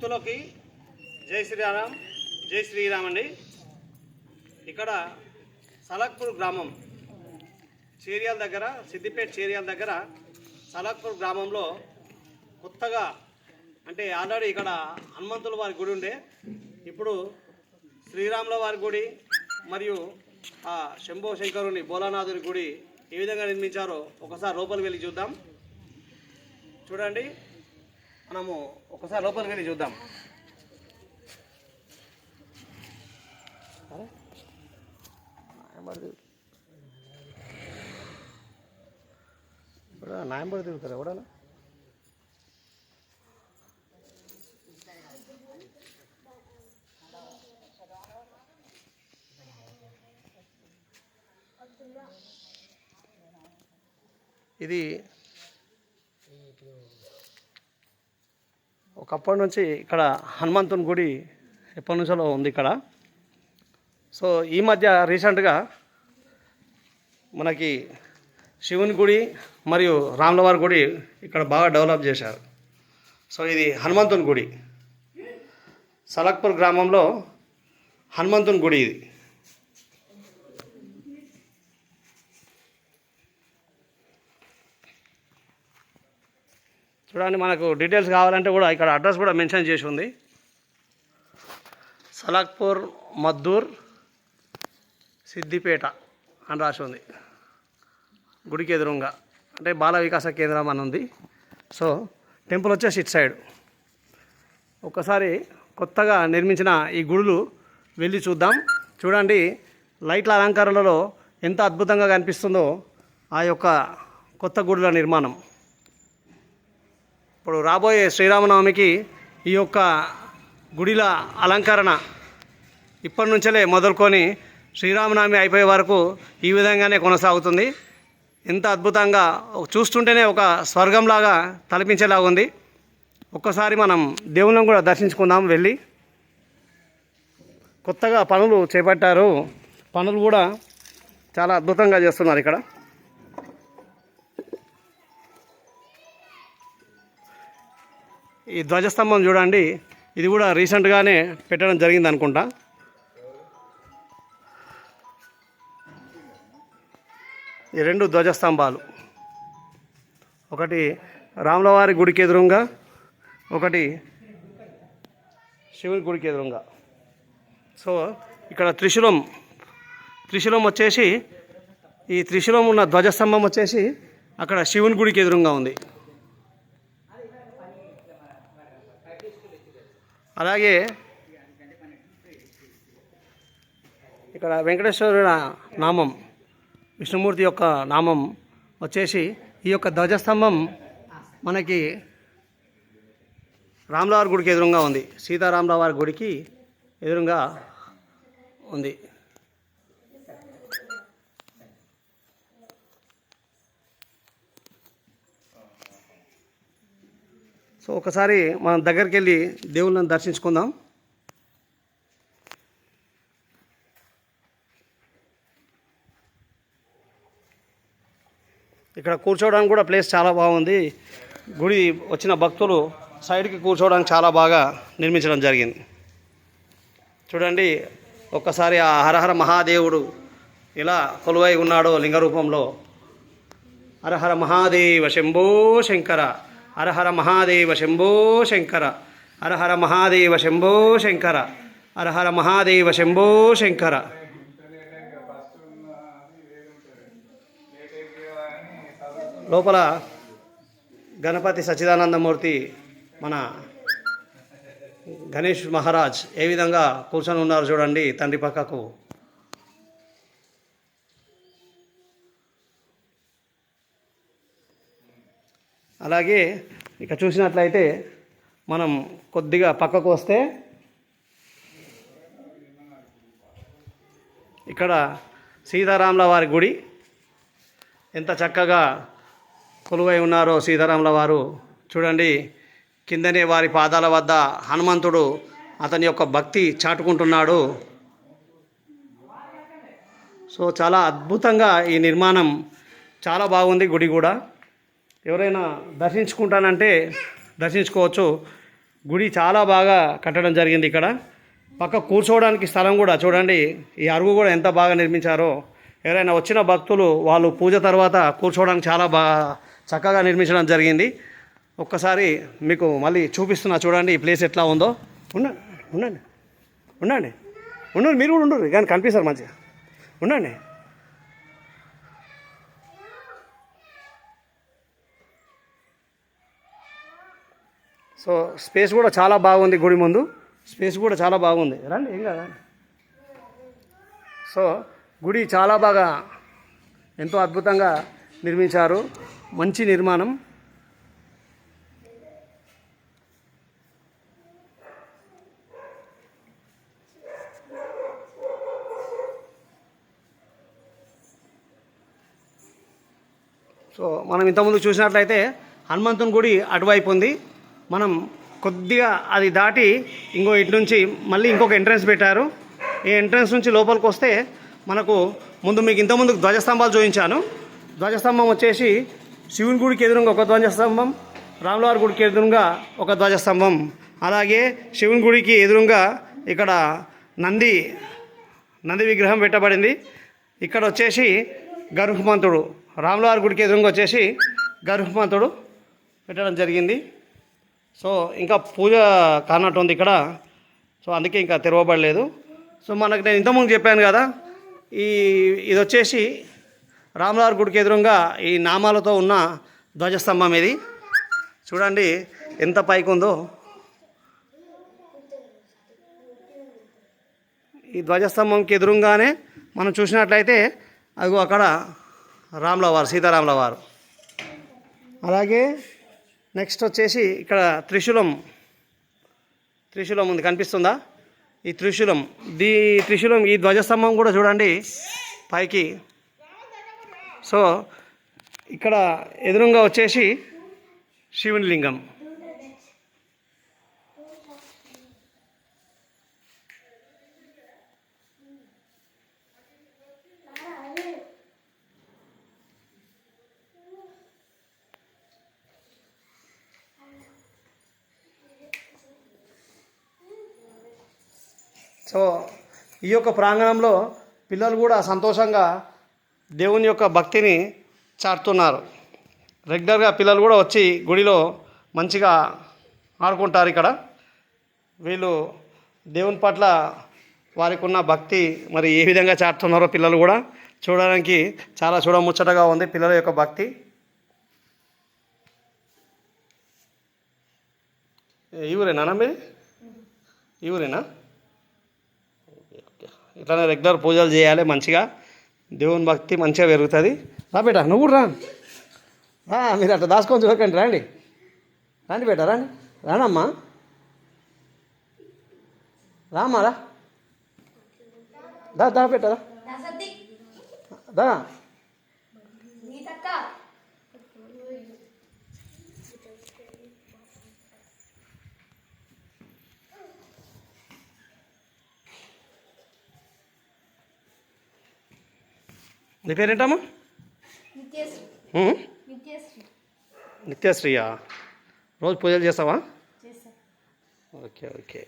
భక్తులకి జై శ్రీరామ్, జై శ్రీరామ్ అండి. ఇక్కడ సలక్పూర్ గ్రామం చేరియాల దగ్గర, సిద్దిపేట చేరియాల దగ్గర సలక్పూర్ గ్రామంలో కొత్తగా అంటే ఆల్రెడీ ఇక్కడ హనుమంతుల వారి గుడి ఉండే, ఇప్పుడు శ్రీరాముల వారి గుడి మరియు ఆ శంభో శంకరుని భోలానాథుని గుడి ఏ విధంగా నిర్మించారో ఒకసారి లోపలికి వెళ్ళి చూద్దాం. చూడండి, మనము ఒకసారి లోపలికి వెళ్ళి చూద్దాం. నాయంబడి తిరుగుతారా కూడా? ఇది ఒకప్పటి నుంచి ఇక్కడ హనుమంతుని గుడి ఎప్పటి నుంచో ఉంది ఇక్కడ. సో ఈ మధ్య రీసెంట్గా మనకి శివుని గుడి మరియు రాములవారి గుడి ఇక్కడ బాగా డెవలప్ చేశారు. సో ఇది హనుమంతుని గుడి, సలక్పూర్ గ్రామంలో హనుమంతుని గుడి ఇది. చూడండి, మనకు డీటెయిల్స్ కావాలంటే కూడా ఇక్కడ అడ్రస్ కూడా మెన్షన్ చేసి ఉంది. సలక్పూర్ మద్దూర్ సిద్దిపేట అని రాసి ఉంది. గుడికి ఎదురుగా అంటే బాల వికాస కేంద్రం అని ఉంది. సో టెంపుల్ వచ్చేసి ఇటు సైడ్. ఒక్కసారి కొత్తగా నిర్మించిన ఈ గుడులు వెళ్ళి చూద్దాం. చూడండి, లైట్ల అలంకరణలో ఎంత అద్భుతంగా కనిపిస్తుందో ఆ యొక్క కొత్త గుడుల నిర్మాణం. ఇప్పుడు రాబోయే శ్రీరామనవమికి ఈ యొక్క గుడిల అలంకరణ ఇప్పటి నుంచే మొదలుకొని శ్రీరామనవమి అయిపోయే వరకు ఈ విధంగానే కొనసాగుతుంది. ఎంత అద్భుతంగా చూస్తుంటేనే ఒక స్వర్గంలాగా తలపించేలాగా ఉంది. ఒక్కసారి మనం దేవుళ్ళను కూడా దర్శించుకుందాం వెళ్ళి. కొత్తగా పనులు చేపట్టారు, పనులు కూడా చాలా అద్భుతంగా చేస్తున్నారు ఇక్కడ. ఈ ధ్వజస్తంభం చూడండి, ఇది కూడా రీసెంట్గానే పెట్టడం జరిగింది అనుకుంటా. ఈ రెండు ధ్వజస్తంభాలు, ఒకటి రాములవారి గుడికి ఎదురుగా, ఒకటి శివుని గుడికి ఎదురుగా. సో ఇక్కడ త్రిశూలం వచ్చేసి, ఈ త్రిశూలం ఉన్న ధ్వజస్తంభం వచ్చేసి అక్కడ శివుని గుడికి ఎదురుగా ఉంది. అలాగే ఇక్కడ వెంకటేశ్వరుల నామం, విష్ణుమూర్తి యొక్క నామం వచ్చేసి ఈ యొక్క ధ్వజస్తంభం మనకి రాములవారి గుడికి ఎదురుగా ఉంది, సీతారాముల వారి గుడికి ఎదురుగా ఉంది. సో ఒకసారి మనం దగ్గరికి వెళ్ళి దేవుళ్ళని దర్శించుకుందాం. ఇక్కడ కూర్చోవడానికి కూడా ప్లేస్ చాలా బాగుంది. గుడి వచ్చిన భక్తులు సైడ్కి కూర్చోవడానికి చాలా బాగా నిర్మించడం జరిగింది. చూడండి, ఒక్కసారి ఆ హరహర మహాదేవుడు ఇలా కొలువై ఉన్నాడో లింగ రూపంలో. హరహర మహాదేవ శంభో శంకర, హరహర మహాదేవ శంభో శంకర, హరహర మహాదేవ శంభో శంకర, హరహర మహాదేవ శంభో శంకర. లోపల గణపతి సచ్చిదానందమూర్తి మన గణేష్ మహారాజ్ ఏ విధంగా కూర్చొని ఉన్నారు చూడండి తండ్రి పక్కకు. అలాగే ఇక చూసినట్లయితే మనం కొద్దిగా పక్కకు వస్తే ఇక్కడ సీతారాముల వారి గుడి. ఎంత చక్కగా కొలువై ఉన్నారో సీతారాముల వారు. చూడండి, కిందనే వారి పాదాల వద్ద హనుమంతుడు అతని యొక్క భక్తి చాటుకుంటున్నాడు. సో చాలా అద్భుతంగా ఈ నిర్మాణం చాలా బాగుంది. గుడి కూడా ఎవరైనా దర్శించుకుంటానంటే దర్శించుకోవచ్చు. గుడి చాలా బాగా కట్టడం జరిగింది. ఇక్కడ పక్క కూర్చోవడానికి స్థలం కూడా చూడండి, ఈ అరుగు కూడా ఎంత బాగా నిర్మించారో. ఎవరైనా వచ్చిన భక్తులు వాళ్ళు పూజ తర్వాత కూర్చోవడానికి చాలా బాగా చక్కగా నిర్మించడం జరిగింది. ఒక్కసారి మీకు మళ్ళీ చూపిస్తున్నా చూడండి ఈ ప్లేస్ ఎట్లా ఉందో. ఉండండి ఉండండి ఉండండి ఉండండి, మీరు కూడా ఉండరు కానీ కనిపిస్తారు మంచిగా. ఉండండి. సో స్పేస్ కూడా చాలా బాగుంది, గుడి ముందు స్పేస్ కూడా చాలా బాగుంది. రండి, ఏం కదా. సో గుడి చాలా బాగా ఎంతో అద్భుతంగా నిర్మించారు, మంచి నిర్మాణం. సో మనం ఇంతకుముందు చూసినట్లయితే హనుమంతుని గుడి అటువైపు ఉంది. మనం కొద్దిగా అది దాటి ఇటు నుంచి మళ్ళీ ఇంకొక ఎంట్రన్స్ పెట్టారు. ఈ ఎంట్రన్స్ నుంచి లోపలికి వస్తే మనకు ముందు మీకు ఇంతకుముందు ధ్వజస్తంభాలు చూపించాను. ధ్వజస్తంభం వచ్చేసి శివుని గుడికి ఎదురుగా ఒక ధ్వజస్తంభం, రాములవారి గుడికి ఎదురుగా ఒక ధ్వజస్తంభం, అలాగే శివుని గుడికి ఎదురుగా ఇక్కడ నంది విగ్రహం పెట్టబడింది. ఇక్కడ వచ్చేసి గరుత్మంతుడు, రాములవారి గుడికి ఎదురుగా వచ్చేసి గరుత్మంతుడు పెట్టడం జరిగింది. సో ఇంకా పూజ కానట్టు ఉంది ఇక్కడ, సో అందుకే ఇంకా తెరవబడలేదు. సో మనకు నేను ఇంతకుముందు చెప్పాను కదా, ఇది వచ్చేసి రాములవారి గుడికి ఎదురుగా ఈ నామాలతో ఉన్న ధ్వజస్తంభం. ఇది చూడండి ఎంత పైకి ఉందో. ఈ ధ్వజస్తంభంకి ఎదురుగానే మనం చూసినట్లయితే అదిగో అక్కడ రాములవారు, సీతారాముల వారు. అలాగే నెక్స్ట్ వచ్చేసి ఇక్కడ త్రిశూలం ఉంది, కనిపిస్తుందా? ఈ త్రిశూలం ఈ ధ్వజస్తంభం కూడా చూడండి పైకి. సో ఇక్కడ ఎదురుగా వచ్చేసి శివుని లింగం. సో ఈ యొక్క ప్రాంగణంలో పిల్లలు కూడా సంతోషంగా దేవుని యొక్క భక్తిని చాటుతున్నారు. రెగ్యులర్గా పిల్లలు కూడా వచ్చి గుడిలో మంచిగా ఆడుకుంటారు. ఇక్కడ వీళ్ళు దేవుని పట్ల వారికి ఉన్న భక్తి మరి ఏ విధంగా చాటుతున్నారో పిల్లలు కూడా చూడడానికి చాలా చూడముచ్చటగా ఉంది పిల్లల యొక్క భక్తి. ఈ ఊరేనా మీరు? ఈ ఊరేనా? ఇట్లానే రెగ్యులర్ పూజలు చేయాలి, మంచిగా దేవుని భక్తి మంచిగా పెరుగుతుంది. రా బేట, నువ్వు కూడా రా. మీరు అట్లా దాచుకొని చూడకండి, రండి బేట, రానమ్మా, రామ్మా, దా బేట, దా. నీ పేరేంటమ్మా? నిత్యశ్రీయా? రోజు పూజలు చేస్తావా? ఓకే.